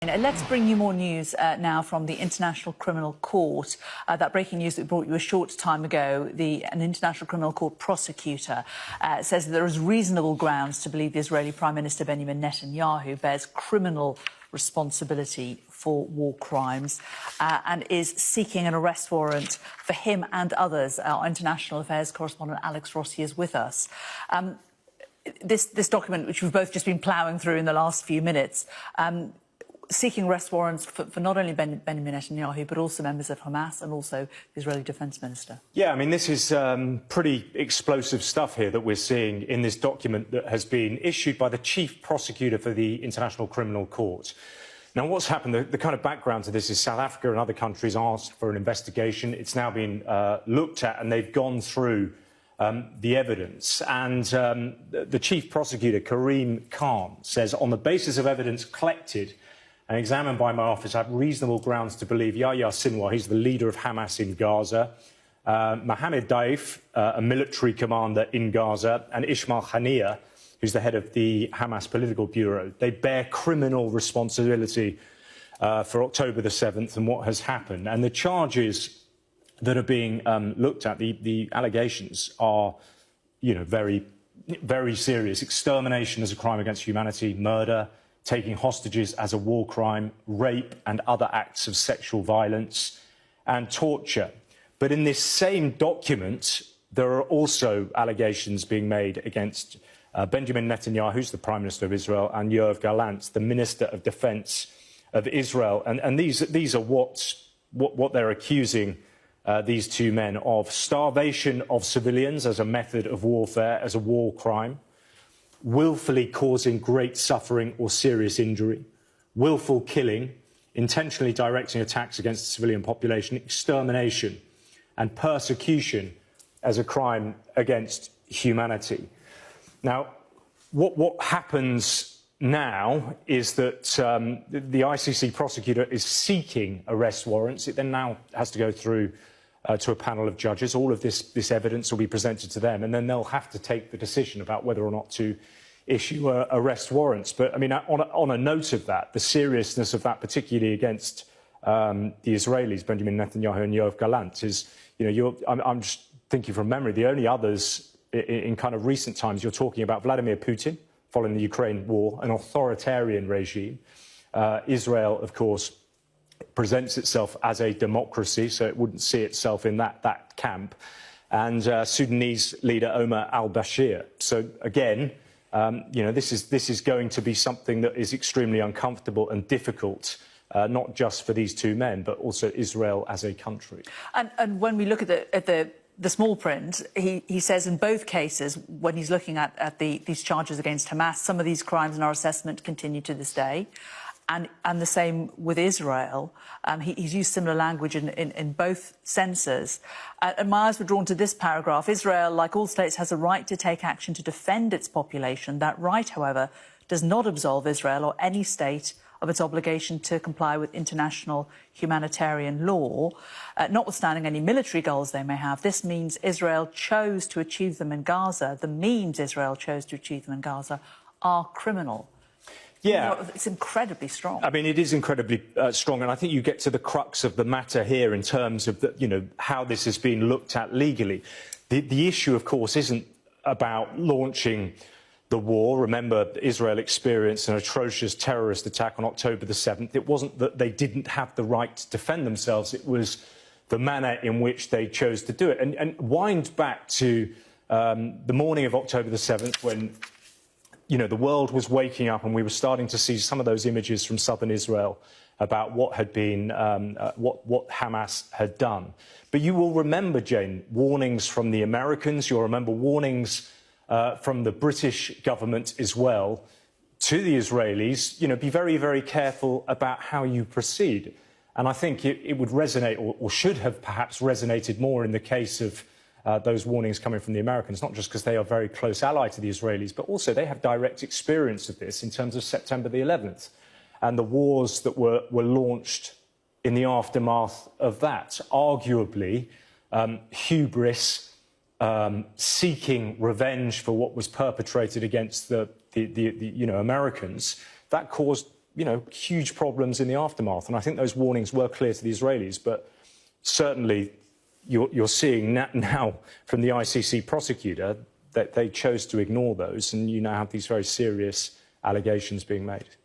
Let's bring you more news now from the International Criminal Court. That breaking news that we brought you a short time ago, an International Criminal Court prosecutor says that there is reasonable grounds to believe the Israeli Prime Minister Benjamin Netanyahu bears criminal responsibility for war crimes and is seeking an arrest warrant for him and others. Our international affairs correspondent Alex Rossi is with us. This document, which we've both just been ploughing through in the last few minutes, seeking arrest warrants for not only Benjamin Netanyahu, but also members of Hamas and also the Israeli Defence Minister. Yeah, I mean, this is pretty explosive stuff here that we're seeing in this document that has been issued by the chief prosecutor for the International Criminal Court. Now, what's happened, the kind of background to this is South Africa and other countries asked for an investigation. It's now been looked at and they've gone through the evidence. And the chief prosecutor, Karim Khan, says, on the basis of evidence collected and examined by my office, I have reasonable grounds to believe Yahya Sinwar, he's the leader of Hamas in Gaza, Mohammed Daif, a military commander in Gaza, and Ismail Haniyeh, who's the head of the Hamas political bureau. They bear criminal responsibility for October the 7th and what has happened. And the charges that are being looked at, the allegations are, very, very serious. Extermination as a crime against humanity, murder, taking hostages as a war crime, rape and other acts of sexual violence and torture. But in this same document, there are also allegations being made against Benjamin Netanyahu, who's the Prime Minister of Israel, and Yoav Gallant, the Minister of Defence of Israel. And these are what they're accusing these two men of: starvation of civilians as a method of warfare, as a war crime; willfully causing great suffering or serious injury; willful killing; intentionally directing attacks against the civilian population; extermination; and persecution as a crime against humanity. Now, what happens now is that the ICC prosecutor is seeking arrest warrants. It then now has to go through to a panel of judges. All of this evidence will be presented to them, and then they'll have to take the decision about whether or not to issue arrest warrants. But, I mean, on a note of that, the seriousness of that, particularly against the Israelis, Benjamin Netanyahu and Yoav Gallant, is, I'm just thinking from memory, the only others in kind of recent times, you're talking about Vladimir Putin, following the Ukraine war, an authoritarian regime. Israel, of course, presents itself as a democracy, so it wouldn't see itself in that camp. And Sudanese leader Omar al-Bashir. So again, this is going to be something that is extremely uncomfortable and difficult, not just for these two men, but also Israel as a country. And when we look at the small print, he says in both cases, when he's looking at these charges against Hamas, some of these crimes in our assessment continue to this day. And the same with Israel. He's used similar language in both senses. And my eyes were drawn to this paragraph. Israel, like all states, has a right to take action to defend its population. That right, however, does not absolve Israel or any state of its obligation to comply with international humanitarian law, notwithstanding any military goals they may have. This means Israel chose to achieve them in Gaza. The means Israel chose to achieve them in Gaza are criminal. Yeah. It's incredibly strong. I mean, it is incredibly strong, and I think you get to the crux of the matter here in terms of how this has been looked at legally. The issue, of course, isn't about launching the war. Remember, Israel experienced an atrocious terrorist attack on October the 7th. It wasn't that they didn't have the right to defend themselves. It was the manner in which they chose to do it. And wind back to the morning of October the 7th, when the world was waking up and we were starting to see some of those images from southern Israel about what had been, what Hamas had done. But you will remember, Jane, warnings from the Americans. You'll remember warnings from the British government as well to the Israelis. Be very, very careful about how you proceed. And I think it would resonate, or should have perhaps resonated more in the case of those warnings coming from the Americans, not just because they are a very close ally to the Israelis, but also they have direct experience of this in terms of September the 11th and the wars that were launched in the aftermath of that. Arguably, hubris, seeking revenge for what was perpetrated against the Americans, that caused huge problems in the aftermath. And I think those warnings were clear to the Israelis, but certainly you're seeing now from the ICC prosecutor that they chose to ignore those, and you now have these very serious allegations being made.